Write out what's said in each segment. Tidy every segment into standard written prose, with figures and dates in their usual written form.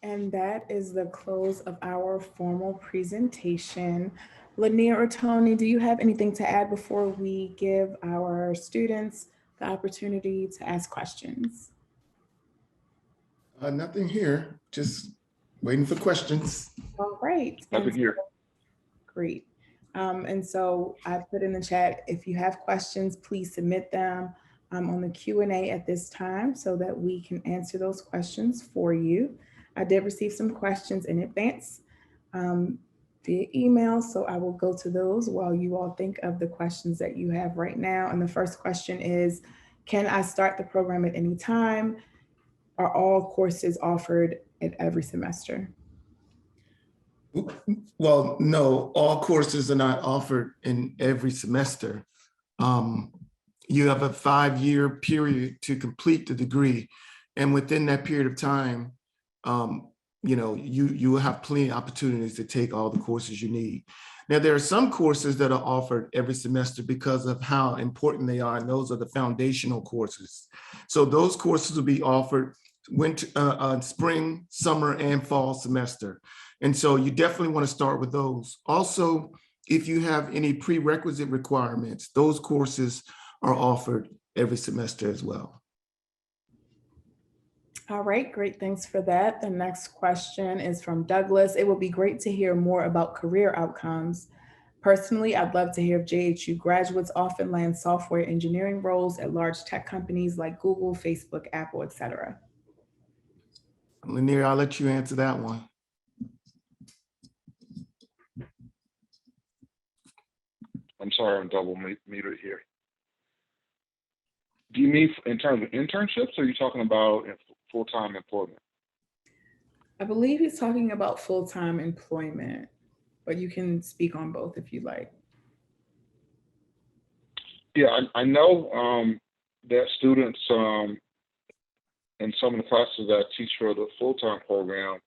And that is the close of our formal presentation. Lanier or Tony, do you have anything to add before we give our students the opportunity to ask questions? Nothing here, just waiting for questions. All right. Nothing here. Great. And so I put in the chat, if you have questions, please submit them on the Q&A at this time so that we can answer those questions for you. I did receive some questions in advance via email, so I will go to those while you all think of the questions that you have right now. And the first question is, can I start the program at any time? Are all courses offered at every semester? Well, no, all courses are not offered in every semester. You have a 5-year period to complete the degree. And within that period of time, you will have plenty of opportunities to take all the courses you need. Now, there are some courses that are offered every semester because of how important they are, and those are the foundational courses. So those courses will be offered spring, summer, and fall semester. And so you definitely want to start with those. Also, if you have any prerequisite requirements, those courses are offered every semester as well. All right, great, thanks for that. The next question is from Douglas. It would be great to hear more about career outcomes. Personally, I'd love to hear if JHU graduates often land software engineering roles at large tech companies like Google, Facebook, Apple, etc. Lanier, I'll let you answer that one. I'm sorry, I'm double muted here. Do you mean in terms of internships, or are you talking about full-time employment? I believe he's talking about full-time employment, but you can speak on both if you like. Yeah, I know that students in some of the classes that I teach for the full-time program,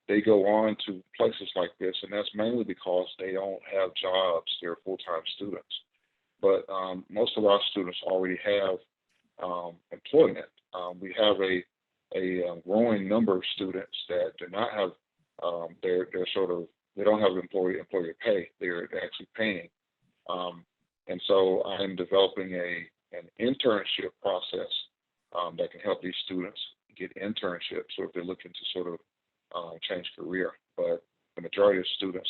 they go on to places like this, and that's mainly because they don't have jobs. They're full-time students. But most of our students already have employment. We have a growing number of students that do not have, they don't have employer pay. They're actually paying. And so I'm developing an internship process that can help these students get internships, or if they're looking to sort of change career. But the majority of students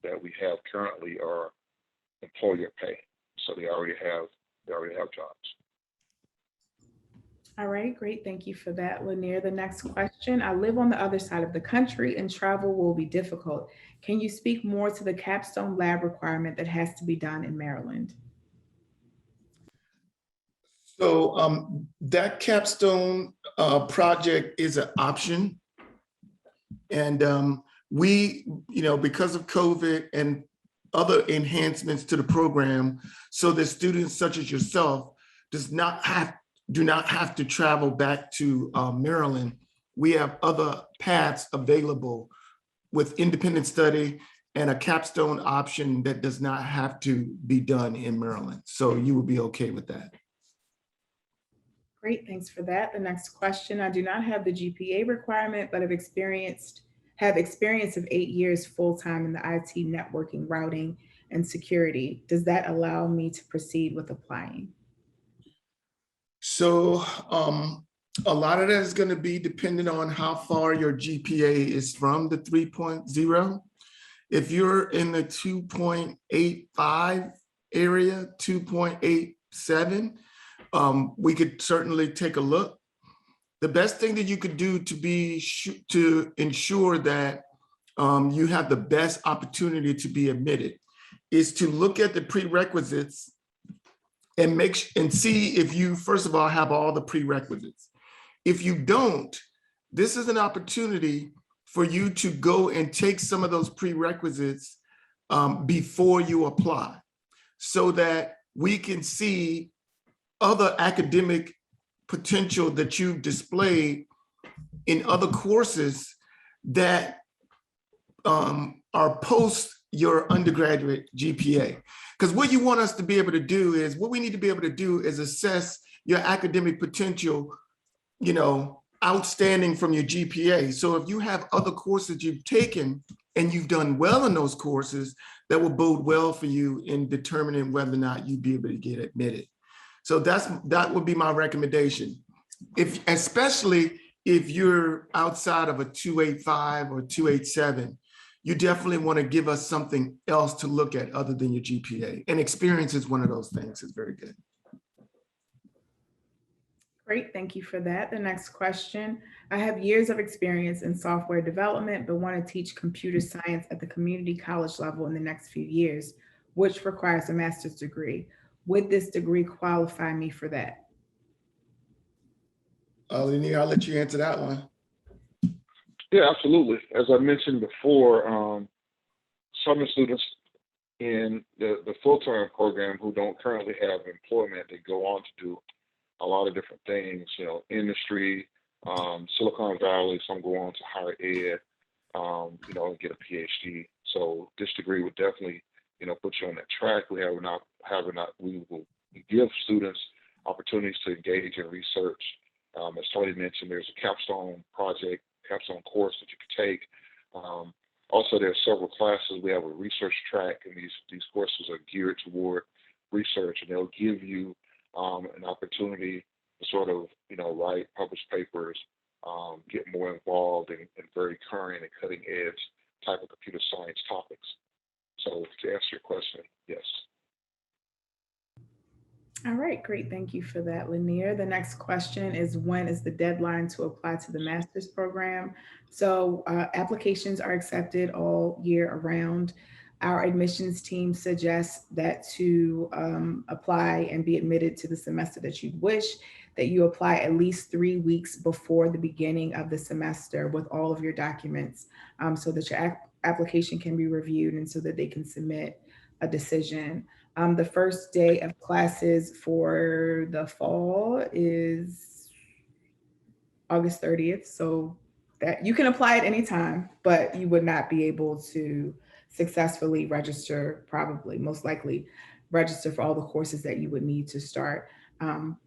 that we have currently are employer pay, so they already have jobs. All right, great. Thank you for that, Lanier. The next question. I live on the other side of the country and travel will be difficult. Can you speak more to the Capstone lab requirement that has to be done in Maryland? So that Capstone project is an option. And we, because of COVID and other enhancements to the program, so that students such as yourself do not have to travel back to Maryland. We have other paths available with independent study and a capstone option that does not have to be done in Maryland. So you would be okay with that. Great, thanks for that. The next question, I do not have the GPA requirement, but have experience of 8 years full-time in the IT networking, routing, and security. Does that allow me to proceed with applying? So a lot of that is going to be dependent on how far your GPA is from the 3.0. If you're in the 2.85 area, 2.87, we could certainly take a look. The best thing that you could do to ensure that you have the best opportunity to be admitted is to look at the prerequisites and see if you, first of all, have all the prerequisites. If you don't, this is an opportunity for you to go and take some of those prerequisites before you apply, so that we can see other academic potential that you've displayed in other courses that are post your undergraduate GPA. Because what you want us to be able to do is, what we need to be able to do is assess your academic potential, outstanding from your GPA. So if you have other courses you've taken and you've done well in those courses, that will bode well for you in determining whether or not you'd be able to get admitted. So that would be my recommendation. Especially if you're outside of a 285 or 287, you definitely want to give us something else to look at other than your GPA. And experience is one of those things. It's very good. Great, thank you for that. The next question. I have years of experience in software development, but want to teach computer science at the community college level in the next few years, which requires a master's degree. Would this degree qualify me for that? Lanier, I'll let you answer that one. Yeah, absolutely. As I mentioned before, some students in the full-time program who don't currently have employment, they go on to do a lot of different things, you know, industry, Silicon Valley, some go on to higher ed, you know, and get a PhD. So this degree would definitely, you know, put you on that track. We will give students opportunities to engage in research. As Tony mentioned, there's a capstone course that you can take. Also, there are several classes. We have a research track, and these courses are geared toward research, and they'll give you an opportunity to sort of, you know, write, publish papers, get more involved in very current and cutting edge type of computer science topics. So to answer your question, yes. All right, great. Thank you for that, Lanier. The next question is, when is the deadline to apply to the master's program? So applications are accepted all year around. Our admissions team suggests that to apply and be admitted to the semester that you wish, that you apply at least 3 weeks before the beginning of the semester with all of your documents, so that your application can be reviewed and so that they can submit a decision. The first day of classes for the fall is August 30th. So that you can apply at any time, but you would not be able to successfully register, probably most likely register for all the courses that you would need to start.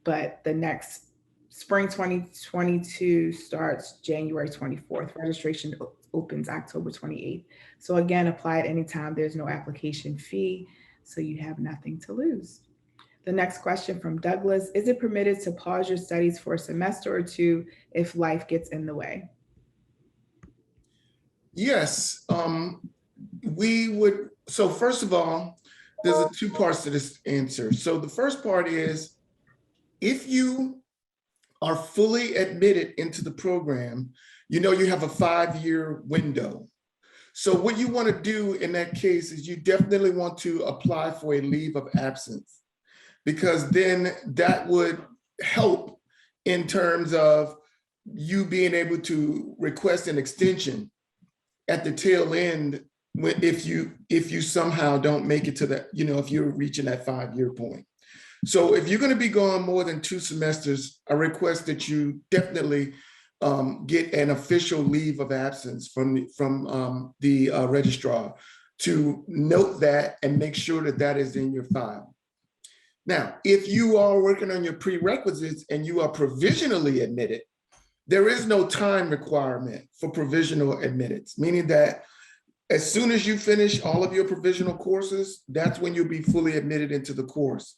But the next spring 2022 starts January 24th. Registration opens October 28th. So again, apply at any time. There's no application fee, so you have nothing to lose. The next question from Douglas: is it permitted to pause your studies for a semester or two if life gets in the way? Yes, we would. So first of all, there's two parts to this answer. So the first part is, if you are fully admitted into the program, you know you have a 5-year window. So what you want to do in that case is you definitely want to apply for a leave of absence, because then that would help in terms of you being able to request an extension at the tail end if you somehow don't make it to that, you know, if you're reaching that 5-year point. So if you're going to be going more than 2 semesters, I request that you definitely get an official leave of absence from the registrar to note that and make sure that that is in your file. Now, if you are working on your prerequisites and you are provisionally admitted, there is no time requirement for provisional admittance, meaning that as soon as you finish all of your provisional courses, that's when you'll be fully admitted into the course.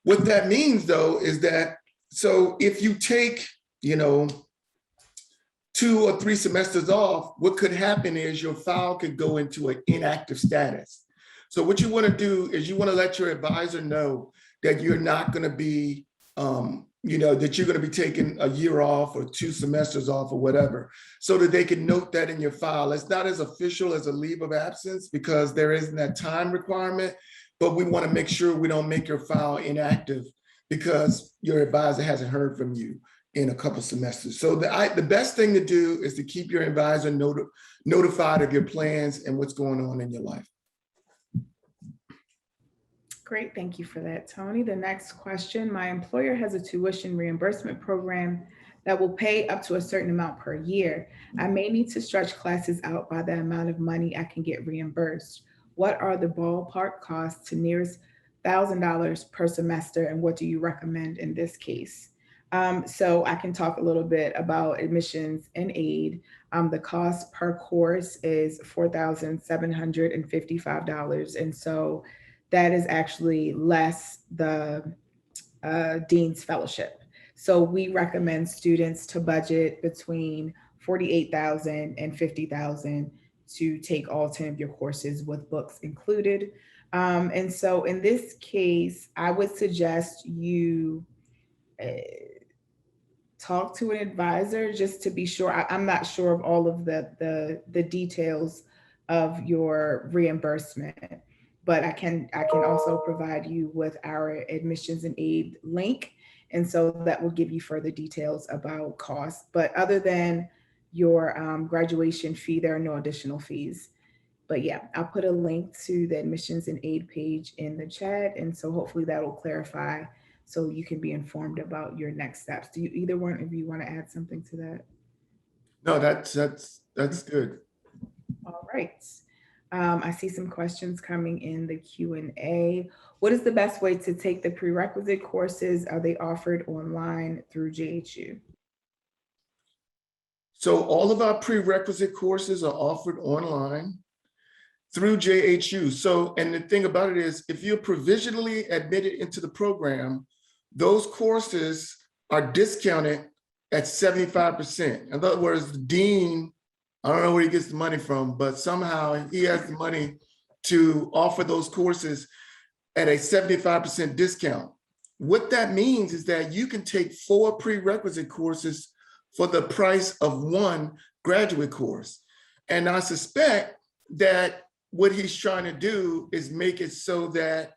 What that means, though, is that, so if you take, you know, 2 or 3 semesters off, what could happen is your file could go into an inactive status. So what you want to do is you want to let your advisor know that you're not going to be, you know, that you're going to be taking a year off or 2 semesters off or whatever, so that they can note that in your file. It's not as official as a leave of absence because there isn't that time requirement, but we want to make sure we don't make your file inactive because your advisor hasn't heard from you in a couple semesters. So the best thing to do is to keep your advisor notified of your plans and what's going on in your life. Great, thank you for that, Tony. The next question: my employer has a tuition reimbursement program that will pay up to a certain amount per year. I may need to stretch classes out by the amount of money I can get reimbursed. What are the ballpark costs to nearest $1,000 per semester, and what do you recommend in this case? So I can talk a little bit about admissions and aid. The cost per course is $4,755. And so that is actually less the Dean's Fellowship. So we recommend students to budget between 48,000 and 50,000 to take all 10 of your courses with books included. And so in this case, I would suggest you uh, talk to an advisor just to be sure. I'm not sure of all of the details of your reimbursement, but I can also provide you with our admissions and aid link, and so that will give you further details about costs. But other than your graduation fee, there are no additional fees. But yeah, I'll put a link to the admissions and aid page in the chat, and so hopefully that will clarify so you can be informed about your next steps. Do you either one of you want to add something to that? No, that's good. All right. I see some questions coming in the Q&A. What is the best way to take the prerequisite courses? Are they offered online through JHU? So all of our prerequisite courses are offered online through JHU. So, and the thing about it is, if you're provisionally admitted into the program, those courses are discounted at 75%. In other words, the dean, I don't know where he gets the money from, but somehow he has the money to offer those courses at a 75% discount. What that means is that you can take 4 prerequisite courses for the price of 1 graduate course. And I suspect that what he's trying to do is make it so that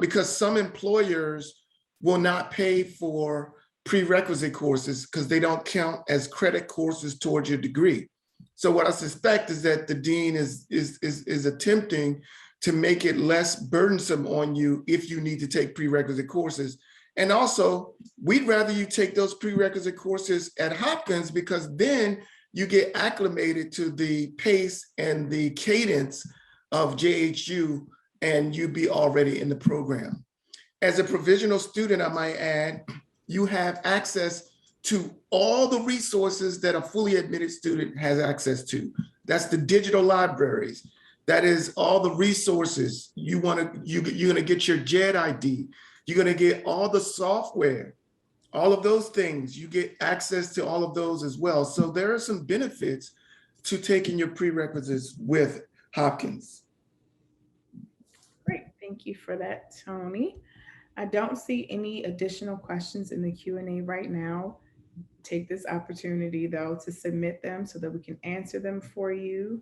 because some employers will not pay for prerequisite courses because they don't count as credit courses towards your degree. So what I suspect is that the dean is attempting to make it less burdensome on you if you need to take prerequisite courses. And also, we'd rather you take those prerequisite courses at Hopkins, because then you get acclimated to the pace and the cadence of JHU, and you be already in the program. As a provisional student, I might add, you have access to all the resources that a fully admitted student has access to. That's the digital libraries. That is all the resources. You're gonna get your JED ID. You're gonna get all the software, all of those things. You get access to all of those as well. So there are some benefits to taking your prerequisites with Hopkins. Great, thank you for that, Tony. I don't see any additional questions in the Q&A right now. Take this opportunity though to submit them so that we can answer them for you.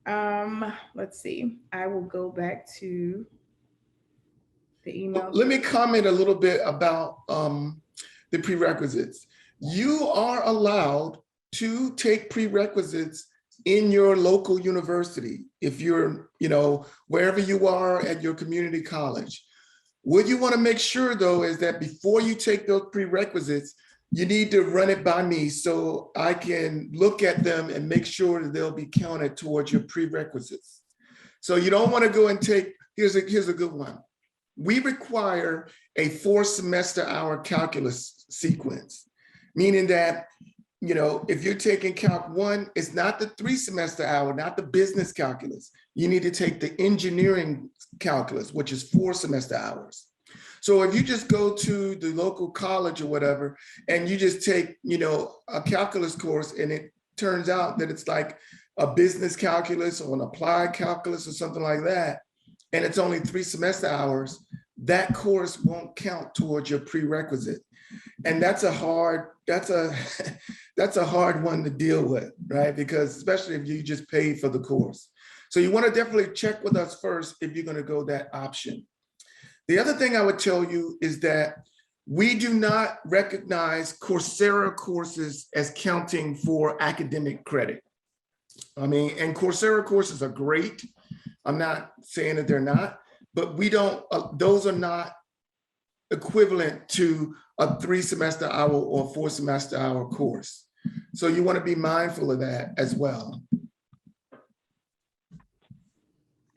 Let's see, I will go back to the email. Let me comment a little bit about the prerequisites. You are allowed to take prerequisites in your local university. If you're, wherever you are at your community college. What you want to make sure though is that before you take those prerequisites, you need to run it by me so I can look at them and make sure that they'll be counted towards your prerequisites. So you don't want to go and take, here's a good one. We require a 4 semester hour calculus sequence, meaning that, if you're taking Calc 1, it's not the 3 semester hour, not the business calculus. You need to take the engineering calculus, which is 4 semester hours. So if you just go to the local college or whatever, and you just take, a calculus course, and it turns out that it's like a business calculus or an applied calculus or something like that, and it's only 3 semester hours, that course won't count towards your prerequisite. And that's a hard one to deal with, right? Because especially if you just paid for the course. So you want to definitely check with us first if you're going to go that option. The other thing I would tell you is that we do not recognize Coursera courses as counting for academic credit. And Coursera courses are great. I'm not saying that they're not, but we don't, those are not equivalent to a 3 semester hour or 4 semester hour course. So you want to be mindful of that as well.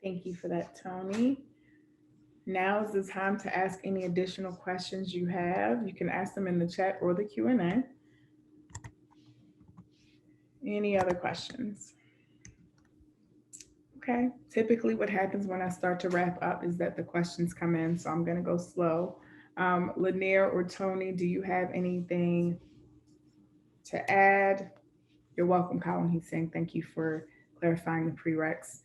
Thank you for that, Tony. Now is the time to ask any additional questions you have. You can ask them in the chat or the Q&A. Any other questions? Okay, typically what happens when I start to wrap up is that the questions come in, so I'm gonna go slow. Lanier or Tony, do you have anything to add? You're welcome, Colin. He's saying thank you for clarifying the prereqs.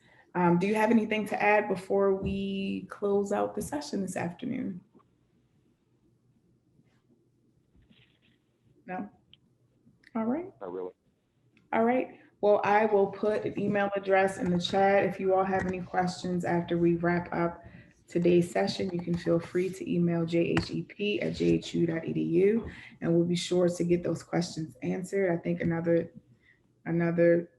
Do you have anything to add before we close out the session this afternoon? No? All right. Not really. All right. Well, I will put an email address in the chat. If you all have any questions after we wrap up today's session, you can feel free to email jhep@jhu.edu, and we'll be sure to get those questions answered. I think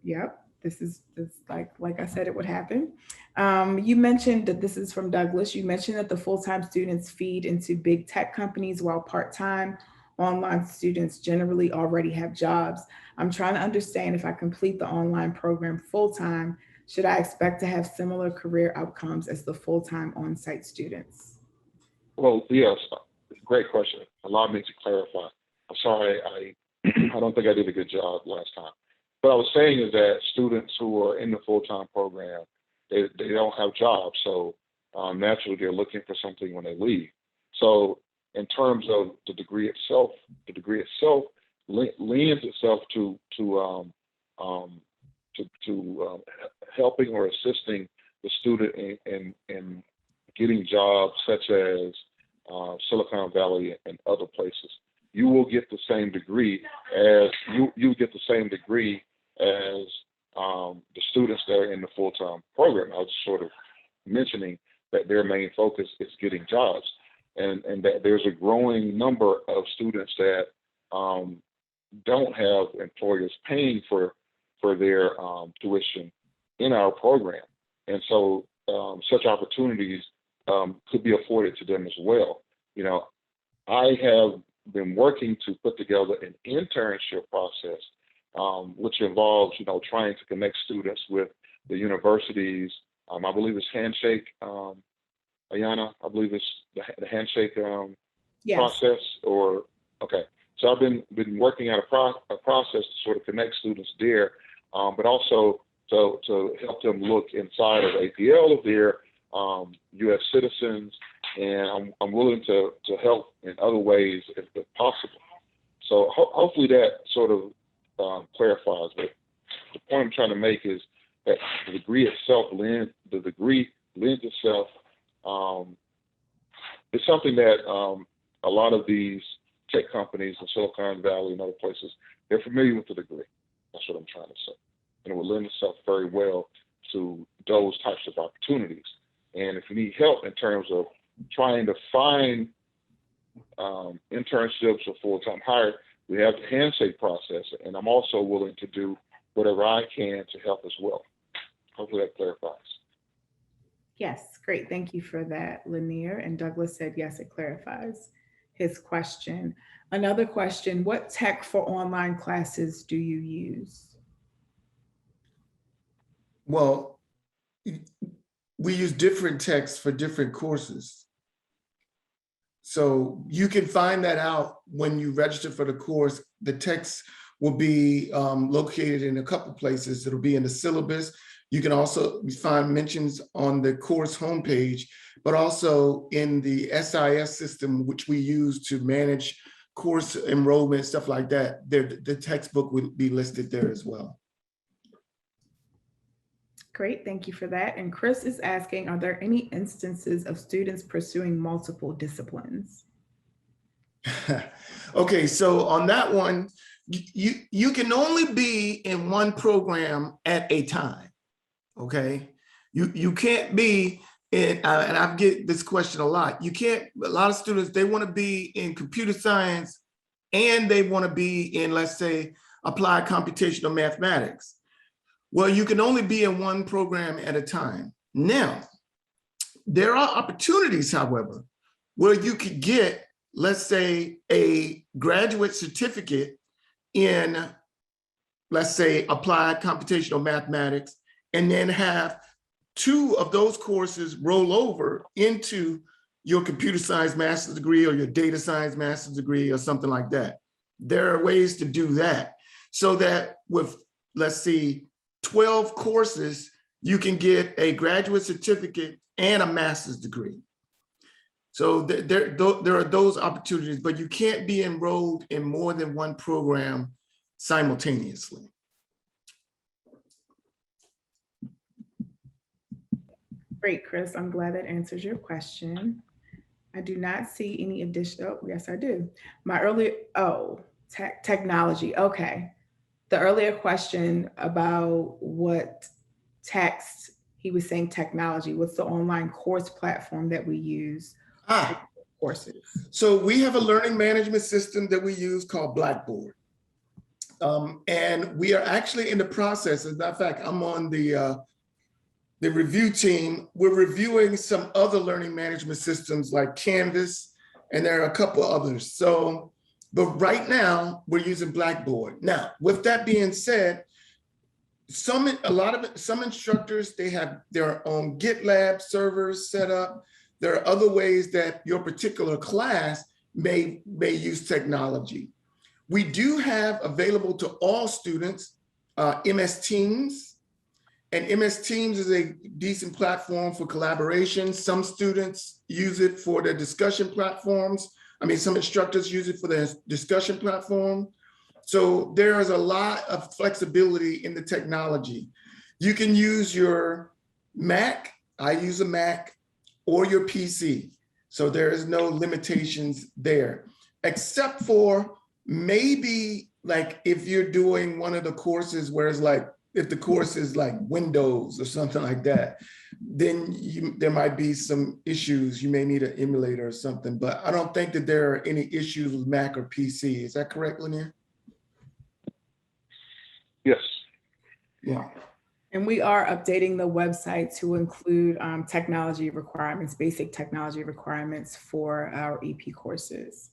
yep, this is like I said it would happen. You mentioned that this is from Douglas. You mentioned that the full-time students feed into big tech companies while part-time online students generally already have jobs. I'm trying to understand, if I complete the online program full-time, should I expect to have similar career outcomes as the full-time on-site students? Well, yes, great question. Allow me to clarify. I'm sorry, I don't think I did a good job last time. What I was saying is that students who are in the full-time program, they don't have jobs, so naturally they're looking for something when they leave. So in terms of the degree itself lends itself to helping or assisting the student in getting jobs, such as Silicon Valley and other places. You will get the same degree as the students that are in the full-time program. I was sort of mentioning that their main focus is getting jobs, and that there's a growing number of students that don't have employers paying for their tuition in our program, and so such opportunities could be afforded to them as well. You know, I have been working to put together an internship process, which involves, trying to connect students with the universities. I believe it's Handshake, Ayana. I believe it's the Handshake Yes. process. Okay. So I've been working out a process to sort of connect students there, but also to help them look inside of APL if they're U.S. citizens, and I'm willing to help in other ways if possible. So hopefully that sort of clarifies. But the point I'm trying to make is that the degree lends itself. It's something that a lot of these tech companies in Silicon Valley and other places, they're familiar with the degree. That's what I'm trying to say. And it will lend itself very well to those types of opportunities. And if you need help in terms of trying to find internships or full-time hire, we have the handshake process, and I'm also willing to do whatever I can to help as well. Hopefully that clarifies. Yes, great. Thank you for that, Lanier. And Douglas said, yes, it clarifies his question. Another question, what tech for online classes do you use? Well, we use different texts for different courses. So you can find that out when you register for the course. The text will be located in a couple places. It'll be in the syllabus. You can also find mentions on the course homepage, but also in the SIS system, which we use to manage course enrollment, stuff like that. The textbook will be listed there as well. Great, thank you for that. And Chris is asking, are there any instances of students pursuing multiple disciplines? Okay, so on that one, you can only be in one program at a time. Okay, you can't be in, and I get this question a lot. A lot of students, they want to be in computer science and they want to be in, let's say, applied computational mathematics. Well, you can only be in one program at a time. Now, there are opportunities, however, where you could get, let's say, a graduate certificate in, let's say, applied computational mathematics, and then have two of those courses roll over into your computer science master's degree or your data science master's degree or something like that. There are ways to do that so that with, let's see, 12 courses, you can get a graduate certificate and a master's degree. So there are those opportunities, but you can't be enrolled in more than one program simultaneously. Great, Chris. I'm glad that answers your question. I do not see any additional, oh, yes, I do. My earlier, technology, okay. The earlier question about what text, he was saying technology, what's the online course platform that we use for courses? So we have a learning management system that we use called Blackboard. And we are actually in the process, as a matter of fact, I'm on the review team. We're reviewing some other learning management systems like Canvas, and there are a couple others. So, but right now we're using Blackboard. Now, with that being said, some instructors, they have their own GitLab servers set up. There are other ways that your particular class may use technology. We do have available to all students MS Teams, and MS Teams is a decent platform for collaboration. Some students use it for their discussion platforms. I mean, some instructors use it for their discussion platform. So there is a lot of flexibility in the technology. You can use your Mac, I use a Mac, or your PC. So there is no limitations there, except for maybe like if you're doing one of the courses where it's like, if the course is like Windows or something like that, then there might be some issues. You may need an emulator or something, but I don't think that there are any issues with Mac or PC. Is that correct, Lanier? Yes. Yeah. And we are updating the website to include technology requirements, basic technology requirements for our EP courses.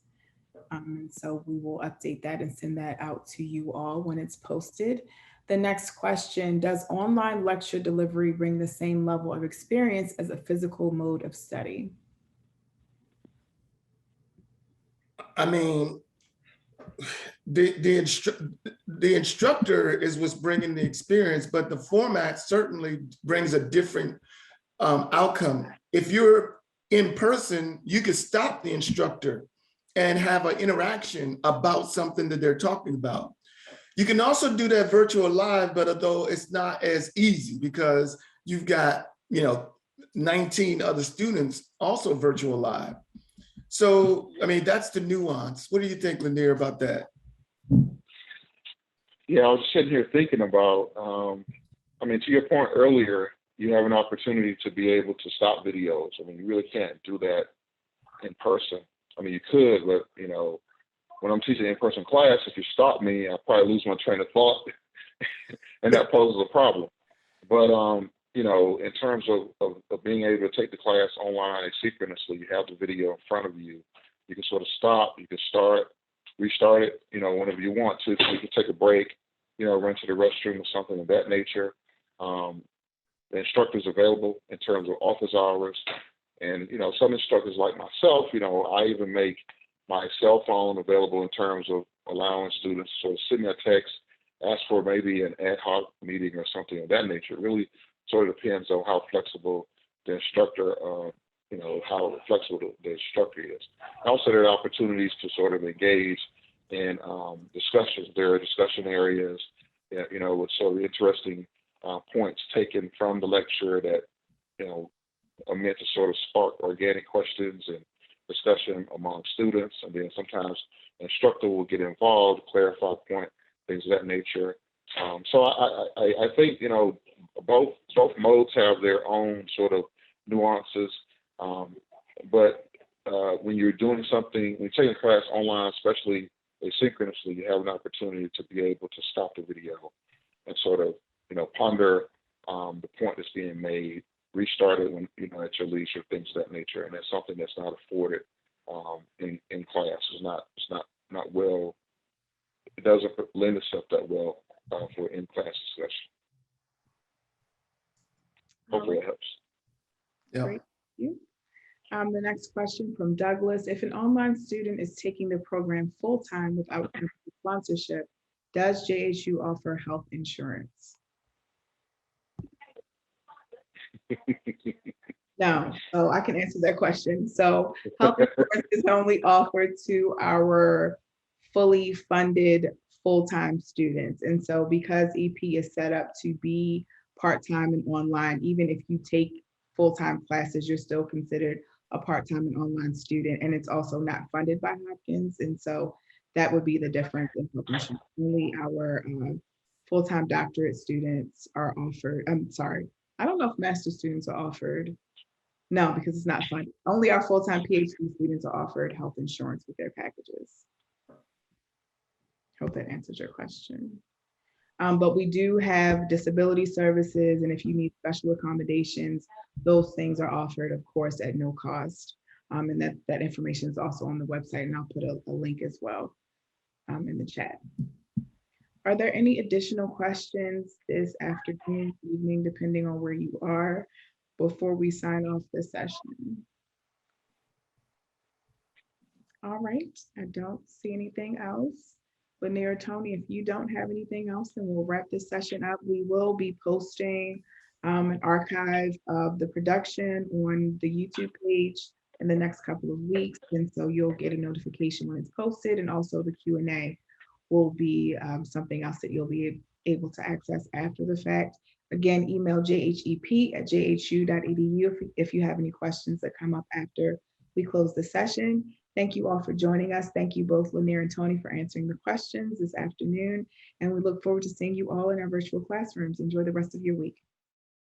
So we will update that and send that out to you all when it's posted. The next question, does online lecture delivery bring the same level of experience as a physical mode of study? I mean, the instructor is what's bringing the experience, but the format certainly brings a different outcome. If you're in person, you could stop the instructor and have an interaction about something that they're talking about. You can also do that virtual live, but although it's not as easy because you've got, 19 other students also virtual live. So, I mean, that's the nuance. What do you think, Lanier, about that? Yeah, I was sitting here thinking about, to your point earlier, you have an opportunity to be able to stop videos. I mean, you really can't do that in person. I mean, you could, but, when I'm teaching in-person class, if you stop me, I'll probably lose my train of thought and that poses a problem. But, in terms of being able to take the class online asynchronously, you have the video in front of you. You can sort of stop, you can start, restart it, whenever you want to. So you can take a break, run to the restroom or something of that nature. The instructor's available in terms of office hours. And, some instructors like myself, I even make my cell phone available in terms of allowing students to sort of send me a text, ask for maybe an ad hoc meeting or something of that nature. It really sort of depends on how flexible the instructor, how flexible the instructor is. Also, there are opportunities to sort of engage in discussions. There are discussion areas, with sort of interesting points taken from the lecture that, are meant to sort of spark organic questions and discussion among students. And then sometimes the instructor will get involved, clarify a point, things of that nature. So I think, both modes have their own sort of nuances. But when you're doing something, when you're taking a class online, especially asynchronously, you have an opportunity to be able to stop the video and sort of, ponder the point that's being made, restart it when, at your leisure, things of that nature. And that's something that's not afforded in class. It's not well, it doesn't lend itself that well for in-class discussion. Hopefully it helps. Yeah. Great. Thank you. The next question from Douglas. If an online student is taking the program full-time without sponsorship, does JHU offer health insurance? No, so I can answer that question. So health insurance is only offered to our fully funded full-time students. And so because EP is set up to be part-time and online, even if you take full-time classes, you're still considered a part-time and online student. And it's also not funded by Hopkins. And so that would be the difference in health insurance. Only our full-time doctorate students are offered. I'm sorry, I don't know if master students are offered. No, because it's not funded. Only our full-time PhD students are offered health insurance with their packages. Hope that answers your question. But we do have disability services, and if you need special accommodations, those things are offered, of course, at no cost. And that information is also on the website, and I'll put a link as well in the chat. Are there any additional questions this afternoon, evening, depending on where you are, before we sign off this session? All right, I don't see anything else. Lanier, Tony, if you don't have anything else, then we'll wrap this session up. We will be posting an archive of the production on the YouTube page in the next couple of weeks. And so you'll get a notification when it's posted, and also the Q&A will be something else that you'll be able to access after the fact. Again, email jhep@jhu.edu if you have any questions that come up after we close the session. Thank you all for joining us. Thank you both, Lanier and Tony, for answering the questions this afternoon. And we look forward to seeing you all in our virtual classrooms. Enjoy the rest of your week.